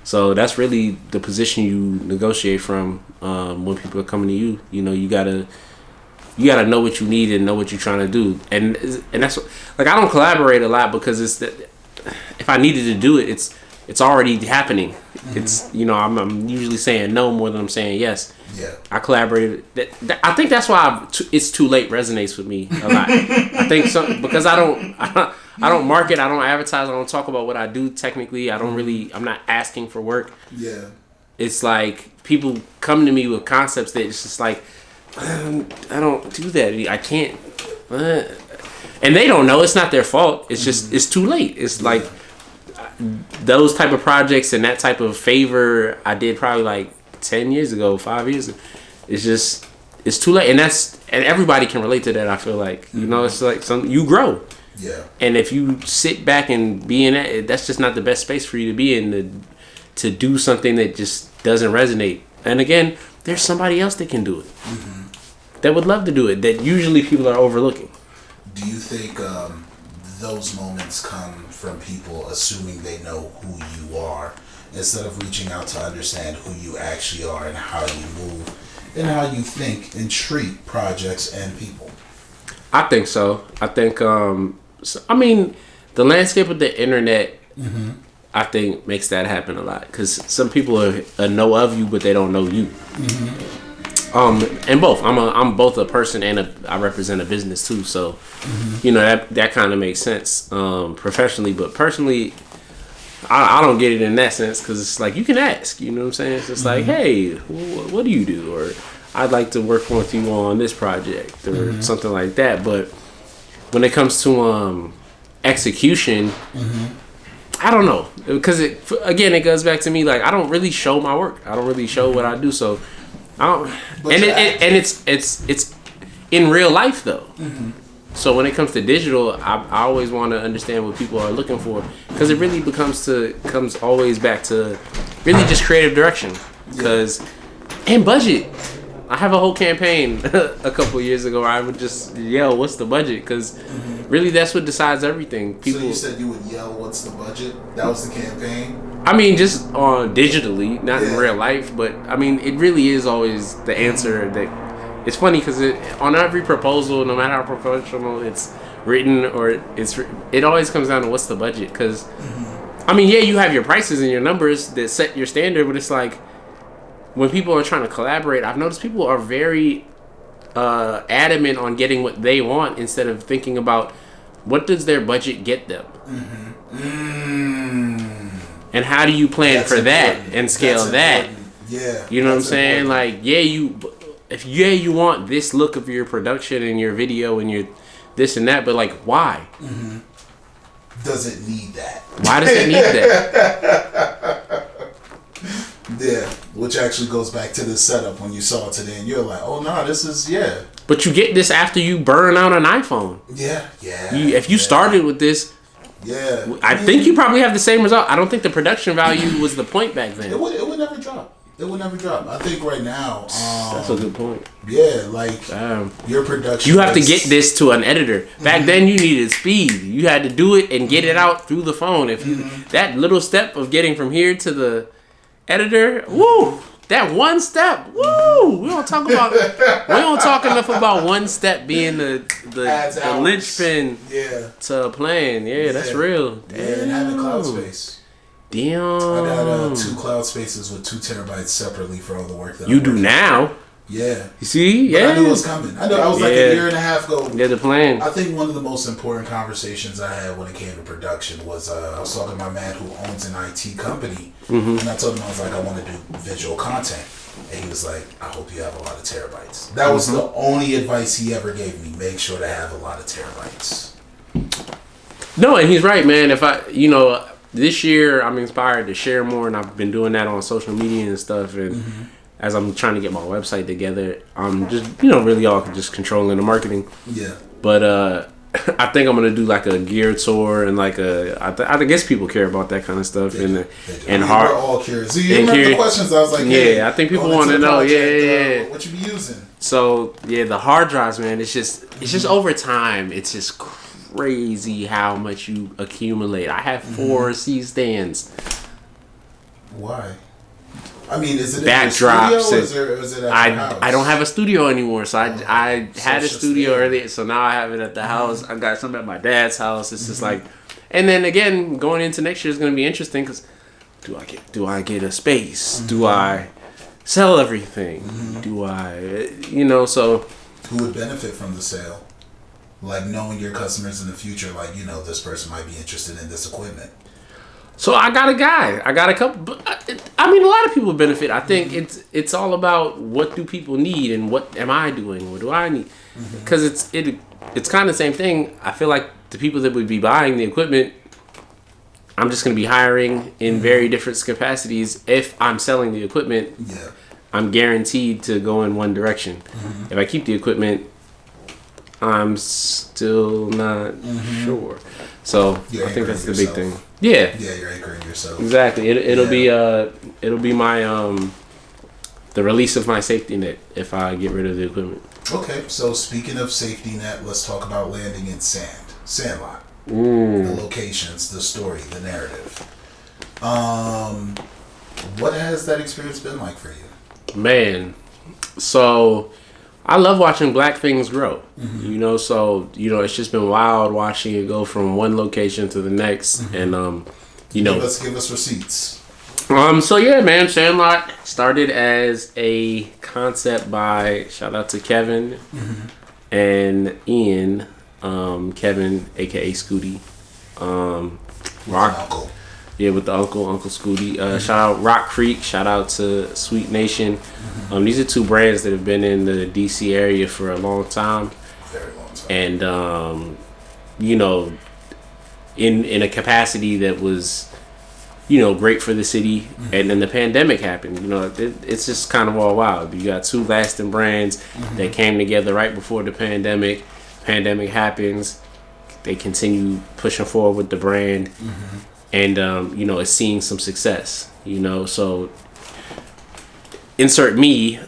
So that's really the position you negotiate from when people are coming to you. You gotta know what you need and know what you're trying to do, and that's like, I don't collaborate a lot, because it's that if I needed to do it, it's already happening. It's I'm usually saying no more than I'm saying yes. I collaborated. I think that's why It's Too Late resonates with me a lot. I think because I don't market, I don't advertise, I don't talk about what I do technically. I'm not asking for work. It's like people come to me with concepts that it's just like, I don't do that. I can't. And they don't know. It's not their fault. It's just it's too late. It's like those type of projects and that type of favor I did probably like 10 years ago, 5 years ago. It's too late, and everybody can relate to that. I feel like it's like you grow. Yeah. And if you sit back and be in that, that's just not the best space for you to be in to do something that just doesn't resonate. And again, there's somebody else that can do it. That would love to do it. That usually people are overlooking. Do you think those moments come from people assuming they know who you are instead of reaching out to understand who you actually are and how you move and how you think and treat projects and people? I think so. I think, I mean, the landscape of the internet, I think, makes that happen a lot. Because some people know of you, but they don't know you. And both. I'm both a person and I represent a business too. So, that kind of makes sense professionally. But personally, I don't get it in that sense because it's like you can ask. You know what I'm saying? It's just like, hey, what do you do? Or I'd like to work with you on this project or something like that. But when it comes to execution, I don't know, because it goes back to me, like I don't really show my work. I don't really show what I do. So I don't, and it's in real life though. So when it comes to digital, I always want to understand what people are looking for, because it really comes always back to really just creative direction, and budget. I have a whole campaign a couple of years ago where I would just yell, "What's the budget?" Because really, that's what decides everything. People. So you said you would yell, "What's the budget?" That was the campaign. I mean, just on digitally, not in real life, but I mean, it really is always the answer. That it's funny because on every proposal, no matter how professional it's written or it always comes down to what's the budget. Because I mean, you have your prices and your numbers that set your standard, but it's like, when people are trying to collaborate, I've noticed people are very adamant on getting what they want instead of thinking about what does their budget get them. And how do you plan for that and scale that? Yeah. You know what I'm saying? Like, you want this look of your production and your video and your this and that, but like, why? Does it need that? Why does it need that? Yeah, which actually goes back to the setup when you saw it today, and you're like, "Oh no, this is But you get this after you burn out an iPhone. Yeah. If you started with this, I think you probably have the same result. I don't think the production value was the point back then. It would never drop. It would never drop. I think right now, that's a good point. Yeah, like your production. You have to get this to an editor. Back then, you needed speed. You had to do it and get it out through the phone. If you that little step of getting from here to the editor, woo! That one step, woo! We don't talk enough about one step being the linchpin to playing. Yeah, that's real. Damn. Yeah, and having cloud space. Damn. I got 2 cloud spaces with 2 terabytes separately for all the work that you do now. Yeah. You see? But I knew it was coming. I was like a year and a half ago. Yeah, the plan. I think one of the most important conversations I had when it came to production was I was talking to my man who owns an IT company. And I told him, I was like, I want to do visual content. And he was like, I hope you have a lot of terabytes. That was the only advice he ever gave me. Make sure to have a lot of terabytes. No, and he's right, man. If this year I'm inspired to share more, and I've been doing that on social media and stuff. And as I'm trying to get my website together, I'm just, really all just controlling the marketing. Yeah. But I think I'm gonna do like a gear tour and like I guess people care about that kind of stuff. We're all curious. So you remember the questions? I was like, I think people want to know. What you be using? So the hard drives, man. It's just over time. It's just crazy how much you accumulate. I have 4 C stands. Why? I mean, is it backdrops? Is it at your house? I don't have a studio anymore, so I had a studio earlier, so now I have it at the house. I got some at my dad's house. It's just like, and then again, going into next year is going to be interesting because do I get a space? Do I sell everything? Do I, so who would benefit from the sale? Like knowing your customers in the future, like this person might be interested in this equipment. So I got a guy. I got a couple. But I mean, a lot of people benefit. I think it's all about what do people need and what am I doing? What do I need? Because it's kind of the same thing. I feel like the people that would be buying the equipment, I'm just going to be hiring in very different capacities. If I'm selling the equipment, I'm guaranteed to go in one direction. If I keep the equipment, I'm still not sure. So I think that's the big thing. Yeah. Yeah, you're anchoring yourself. Exactly. It'll be my the release of my safety net if I get rid of the equipment. Okay, so speaking of safety net, let's talk about landing in Sandlot. The locations, the story, the narrative. What has that experience been like for you? Man, so I love watching black things grow. You know, so it's just been wild watching it go from one location to the next, and give us receipts. So yeah, man, Sandlot started as a concept by shout out to Kevin and Ian. Kevin, aka Scooty, Rock, Uncle. Yeah, with the Uncle Scooty. Shout out Rock Creek. Shout out to Sweet Nation. These are two brands that have been in the DC area for a long time. Very long time. And in a capacity that was, great for the city. And then the pandemic happened. It's just kind of all wild. You got two lasting brands that came together right before the pandemic. Pandemic happens, they continue pushing forward with the brand, and it's seeing some success. So insert me.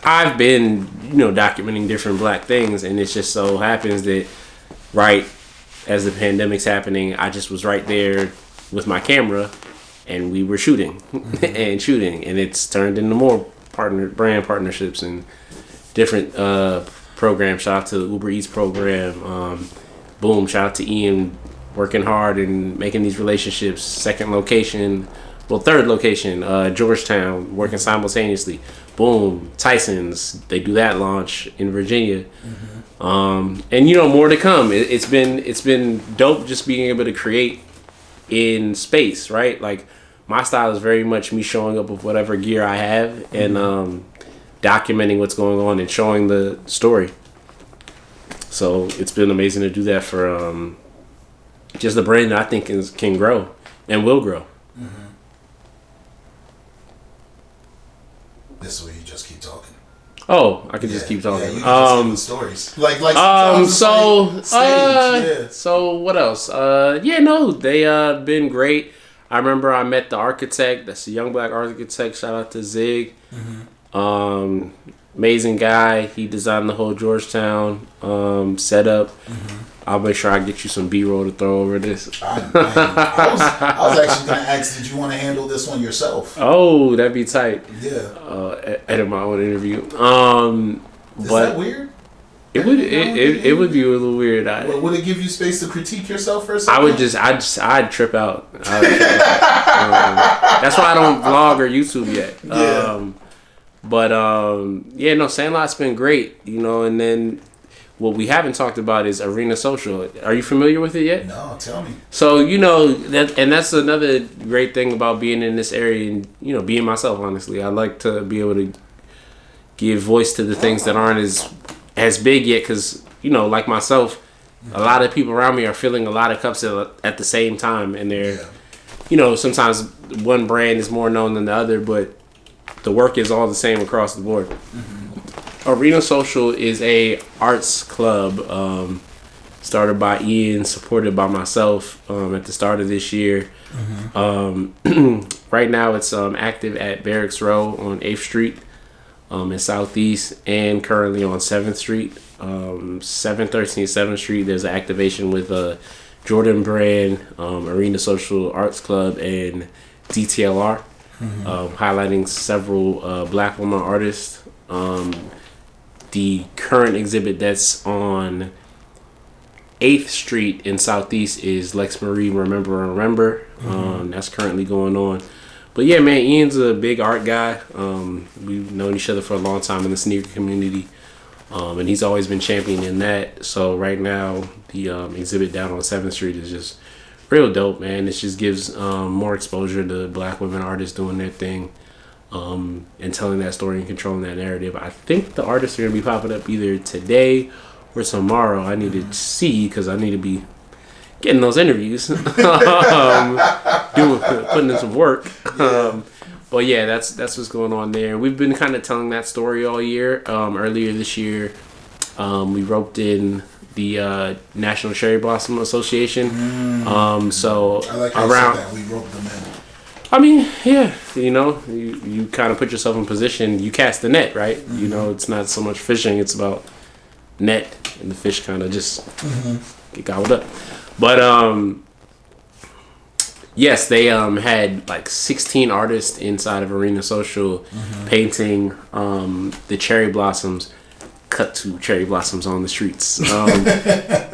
I've been documenting different black things, and it just so happens that right as the pandemic's happening, I just was right there with my camera, and we were shooting and it's turned into more brand partnerships and different program. Shout out to the Uber Eats program. Boom, shout out to Ian working hard and making these relationships. Third location, Georgetown, working simultaneously. Boom, Tyson's, they do that launch in Virginia. And more to come. It's been dope just being able to create in space, right? Like my style is very much me showing up with whatever gear I have and documenting what's going on and showing the story. So it's been amazing to do that for just a brand that I think can grow and will grow. This is where you just keep talking. Oh, I could just keep talking. Yeah, you can just tell the stories. So what else? They been great. I remember I met the architect. That's a young black architect. Shout out to Zig. Amazing guy. He designed the whole Georgetown setup. I'll make sure I get you some B-roll to throw over this. I was actually going to ask, did you want to handle this one yourself? Oh, that'd be tight. Yeah. Edit my own interview. Is that weird? It would be a little weird. Would it give you space to critique yourself for a second? I'd trip out. That's why I don't vlog or YouTube yet. Sandlot's been great, and then what we haven't talked about is Arena Social. Are you familiar with it yet? No, tell me. So, that's another great thing about being in this area and, being myself, honestly. I like to be able to give voice to the things that aren't as big yet because, like myself, a lot of people around me are filling a lot of cups at the same time. And they're, sometimes one brand is more known than the other, but the work is all the same across the board. Arena Social is a arts club started by Ian, supported by myself at the start of this year. Right now it's active at Barracks Row on 8th Street in Southeast and currently on 7th Street. 713 7th Street, there's an activation with Jordan Brand, Arena Social Arts Club, and DTLR. Highlighting several black women artists. The current exhibit that's on 8th Street in Southeast is Lex Marie Remember. That's currently going on. But yeah, man, Ian's a big art guy. We've known each other for a long time in the sneaker community. And he's always been championing that. So right now, the exhibit down on 7th Street is just real dope, man. It just gives more exposure to Black women artists doing their thing, and telling that story and controlling that narrative. I think the artists are gonna be popping up either today or tomorrow. I need to see because I need to be getting those interviews, putting in some work. But yeah, that's what's going on there. We've been kind of telling that story all year. Earlier this year, we roped in the National Cherry Blossom Association. So I like how around you said that. We roped them in. I mean, yeah, you kind of put yourself in position. You cast the net, right? It's not so much fishing; it's about net, and the fish kind of just get gobbled up. But yes, they had like 16 artists inside of Arena Social painting the cherry blossoms. Cut to cherry blossoms on the streets. Yeah,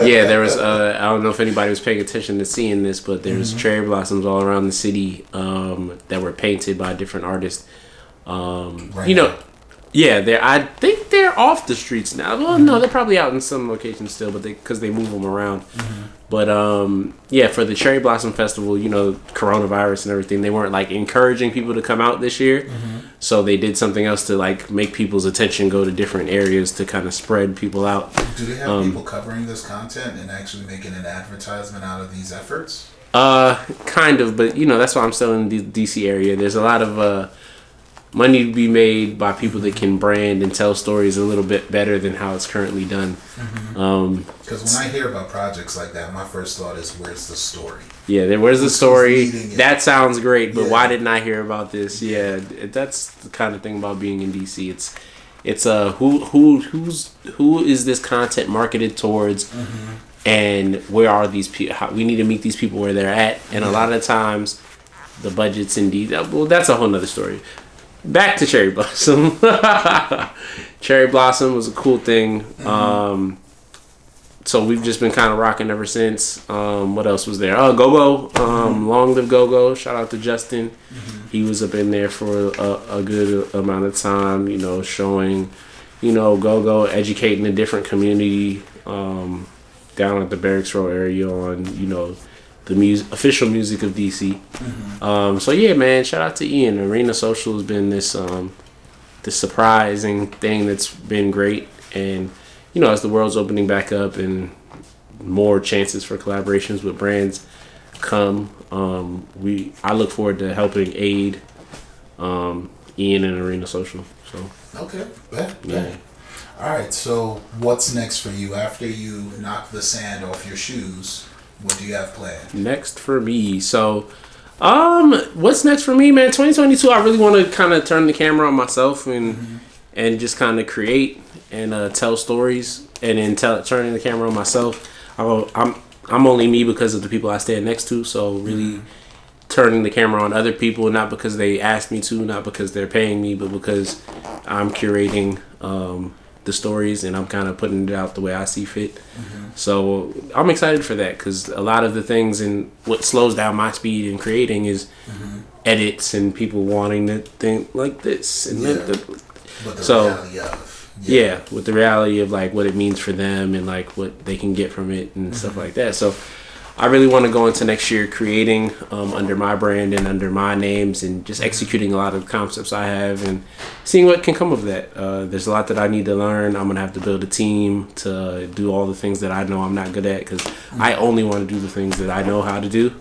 there was. I don't know if anybody was paying attention to seeing this, but there's cherry blossoms all around the city that were painted by different artists. Yeah, I think they're off the streets now. Well, no, they're probably out in some locations still, but because they move them around. But yeah, for the Cherry Blossom Festival, coronavirus and everything, they weren't like encouraging people to come out this year. So they did something else to like make people's attention go to different areas to kind of spread people out. Do they have people covering this content and actually making an advertisement out of these efforts? Kind of, but that's why I'm still in the DC area. There's a lot of money to be made by people that can brand and tell stories a little bit better than how it's currently done. Because when I hear about projects like that, my first thought is, where's the story? Yeah, where's the story? That sounds great, but why didn't I hear about this? Yeah, that's the kind of thing about being in DC. It's who is this content marketed towards, and where are these people? We need to meet these people where they're at, and a lot of times, the budget's indeed. Well, that's a whole nother story. Back to Cherry Blossom. Cherry Blossom was a cool thing. So we've just been kind of rocking ever since. What else was there? Oh, Go-Go. Long live Go-Go. Shout out to Justin. He was up in there for a good amount of time, showing, Go-Go, educating a different community down at the Barracks Row area on, the official music of DC. So yeah, man, shout out to Ian. Arena Social has been this surprising thing that's been great, and as the world's opening back up and more chances for collaborations with brands come, I look forward to helping aid Ian and Arena Social. So okay, bet. All right, so what's next for you after you knock the sand off your shoes? What do you have planned? Next for me. So, what's next for me, man? 2022, I really want to kind of turn the camera on myself and just kind of create and tell stories, and then turning the camera on myself. I'm only me because of the people I stand next to. So really turning the camera on other people, not because they asked me to, not because they're paying me, but because I'm curating the stories and I'm kind of putting it out the way I see fit. So I'm excited for that, because a lot of the things and what slows down my speed in creating is edits and people wanting to think like this and reality of with the reality of like what it means for them and like what they can get from it and stuff like that. So I really want to go into next year creating under my brand and under my names and just executing a lot of the concepts I have and seeing what can come of that. There's a lot that I need to learn. I'm going to have to build a team to do all the things that I know I'm not good at, because I only want to do the things that I know how to do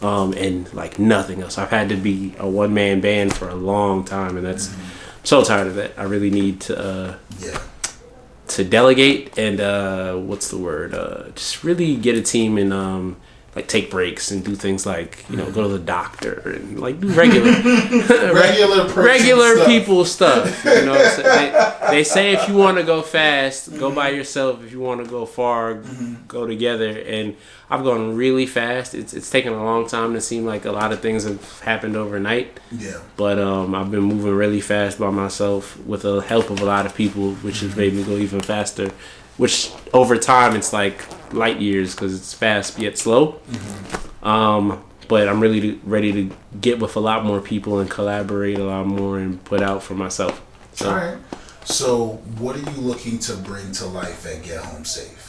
and like nothing else. I've had to be a one-man band for a long time, and that's I'm so tired of that. I really need to delegate and what's the word? Just really get a team and like take breaks and do things like go to the doctor and like do regular regular people stuff. They say if you want to go fast, go by yourself. If you want to go far, go together. And I've gone really fast. It's taken a long time to seem like a lot of things have happened overnight. Yeah. But I've been moving really fast by myself with the help of a lot of people, which has made me go even faster. Which over time it's like light years because it's fast yet slow. But I'm really ready to get with a lot more people and collaborate a lot more and put out for myself. So. All right. So what are you looking to bring to life at Get Home Safe?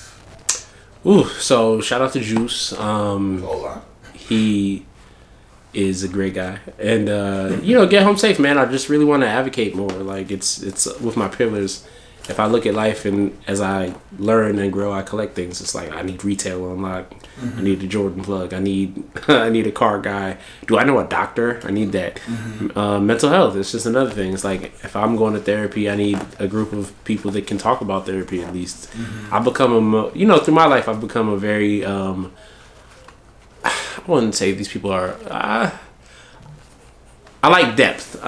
So shout out to Juice. Hola. He is a great guy, and get home safe, man. I just really want to advocate more. Like it's with my pillars. If I look at life and as I learn and grow, I collect things. It's like I need retail unlock. I need a Jordan plug. I need a car guy. Do I know a doctor? I need that. Mental health. It's just another thing. It's like if I'm going to therapy, I need a group of people that can talk about therapy at least. I've become through my life, I've become a very I wouldn't say these people are. I like depth.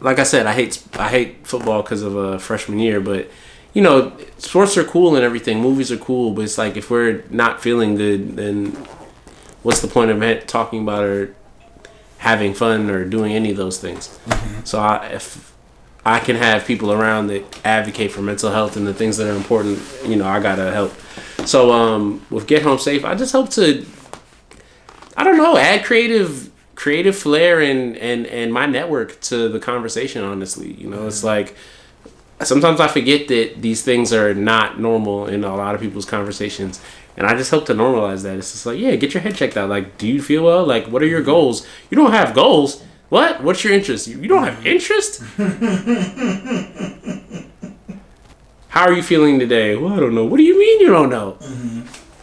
Like I said, I hate football because of freshman year, but sports are cool and everything. Movies are cool, but it's like if we're not feeling good, then what's the point of talking about or having fun or doing any of those things? So if I can have people around that advocate for mental health and the things that are important, I gotta help. So with Get Home Safe, I just hope to, I don't know, add creative flair and my network to the conversation. Honestly, it's like sometimes I forget that these things are not normal in a lot of people's conversations, and I just hope to normalize that. It's just like, yeah, get your head checked out. Like, do you feel well? Like, what are your goals? You don't have goals. What? What's your interest? You don't have interest? How are you feeling today? Well, I don't know. What do you mean you don't know?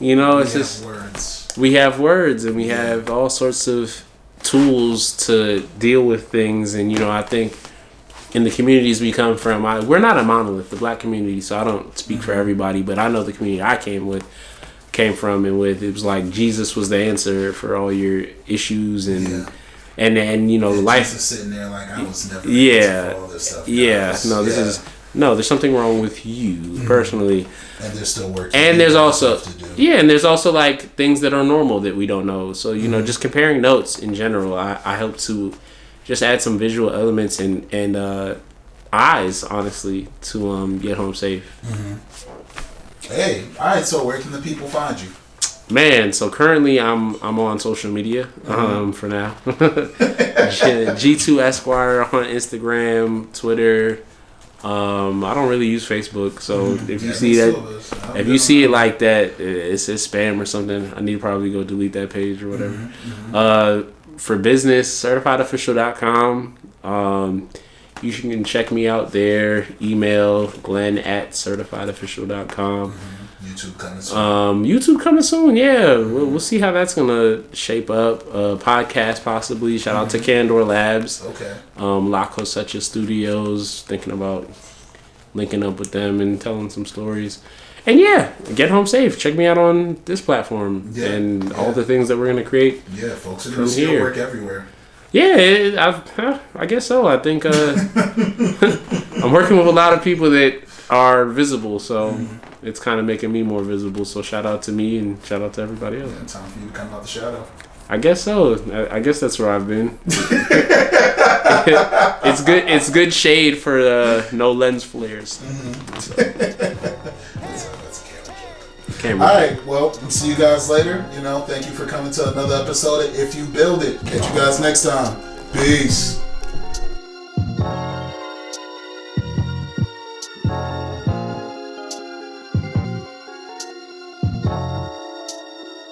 It's just words. We have words, and we have all sorts of tools to deal with things. And I think in the communities we come from, we're not a monolith, the black community, so I don't speak for everybody, but I know the community I came from and with, it was like Jesus was the answer for all your issues and life. Jesus sitting there like, I was never for all this stuff. There's something wrong with you personally. And there's still work. And there's also like things that are normal that we don't know. So just comparing notes in general, I hope to just add some visual elements and eyes, honestly, to Get Home Safe. Hey, all right. So where can the people find you? Man, so currently I'm on social media for now. G2 Esquire on Instagram, Twitter. I don't really use Facebook, so if you see it like that, it's spam or something. I need to probably go delete that page or whatever. For business, certifiedofficial.com. You can check me out there. Email Glen@certifiedofficial.com. YouTube coming soon. Yeah, we'll see how that's gonna shape up. Podcast possibly. Shout out to Candor Labs. Okay. La Cosecha Studios. Thinking about linking up with them and telling some stories. And yeah, Get Home Safe. Check me out on this platform and all the things that we're gonna create. Yeah, folks are gonna see your work everywhere. Yeah, I guess so. I think I'm working with a lot of people that are visible, so it's kind of making me more visible. So shout out to me and shout out to everybody else. Yeah, time for you to come out the shadow. I guess so. I guess that's where I've been. It's good. It's good shade for no lens flares. So. That's a camera. All right. Well, see you guys later. Thank you for coming to another episode of If You Build It. Catch you guys next time. Peace.